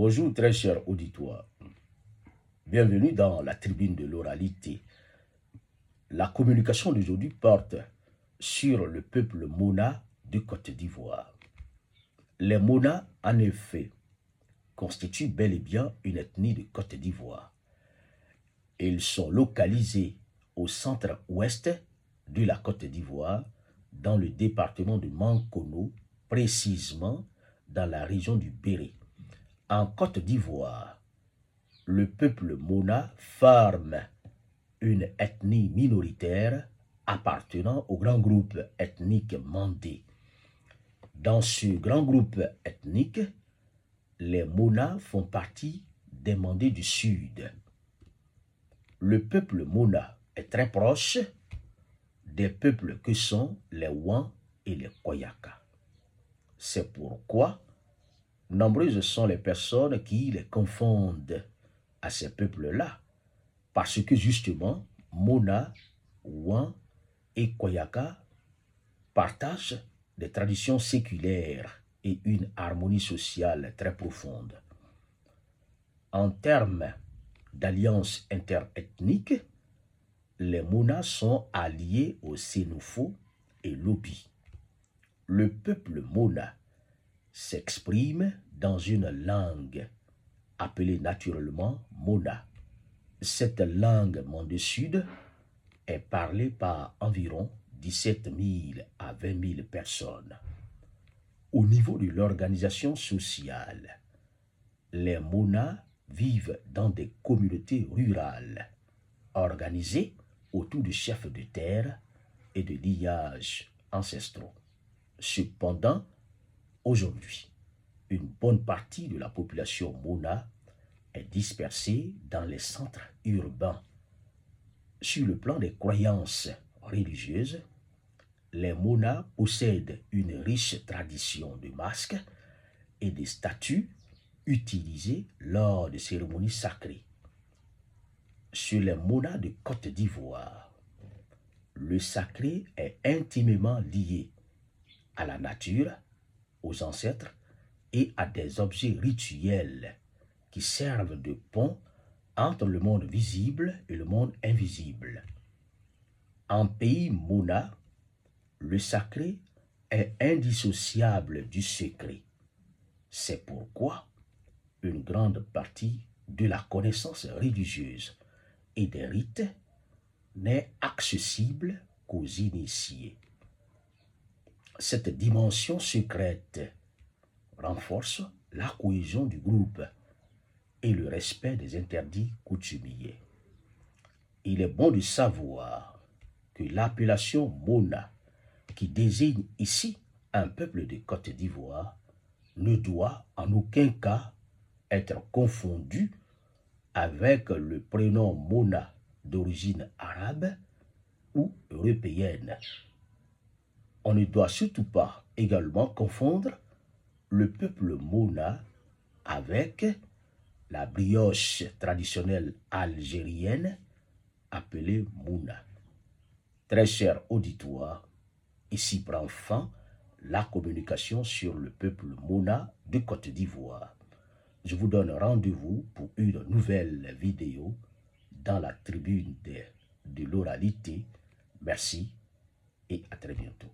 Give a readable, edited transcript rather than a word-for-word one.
Bonjour très cher auditoire, bienvenue dans la tribune de l'oralité. La communication d'aujourd'hui porte sur le peuple Mona de Côte d'Ivoire. Les Mona, en effet, constituent bel et bien une ethnie de Côte d'Ivoire. Ils sont localisés au centre-ouest de la Côte d'Ivoire, dans le département de Mankono, précisément dans la région du Béré. En Côte d'Ivoire, le peuple Mona forme une ethnie minoritaire appartenant au grand groupe ethnique Mandé. Dans ce grand groupe ethnique, les Mona font partie des Mandés du Sud. Le peuple Mona est très proche des peuples que sont les Wan et les Koyaka. C'est pourquoi nombreuses sont les personnes qui les confondent à ces peuples-là, parce que justement, Mona, Wan et Koyaka partagent des traditions séculaires et une harmonie sociale très profonde. En termes d'alliance interethnique, les Mona sont alliés aux Sénoufo et Lobi. Le peuple Mona s'exprime dans une langue appelée naturellement Mona. Cette langue Mandé Sud est parlée par environ 17 000 à 20 000 personnes. Au niveau de l'organisation sociale, les Mona vivent dans des communautés rurales organisées autour de chefs de terre et de liages ancestraux. Cependant, aujourd'hui, une bonne partie de la population Mona est dispersée dans les centres urbains. Sur le plan des croyances religieuses, les Mona possèdent une riche tradition de masques et de statues utilisées lors de cérémonies sacrées. Sur les Mona de Côte d'Ivoire, le sacré est intimement lié à la nature, aux ancêtres et à des objets rituels qui servent de pont entre le monde visible et le monde invisible. En pays Mona, le sacré est indissociable du secret. C'est pourquoi une grande partie de la connaissance religieuse et des rites n'est accessible qu'aux initiés. Cette dimension secrète renforce la cohésion du groupe et le respect des interdits coutumiers. Il est bon de savoir que l'appellation Mona, qui désigne ici un peuple de Côte d'Ivoire, ne doit en aucun cas être confondue avec le prénom Mona d'origine arabe ou européenne. On ne doit surtout pas également confondre le peuple Mona avec la brioche traditionnelle algérienne appelée Mouna. Très cher auditoire, ici prend fin la communication sur le peuple Mona de Côte d'Ivoire. Je vous donne rendez-vous pour une nouvelle vidéo dans la tribune de l'oralité. Merci et à très bientôt.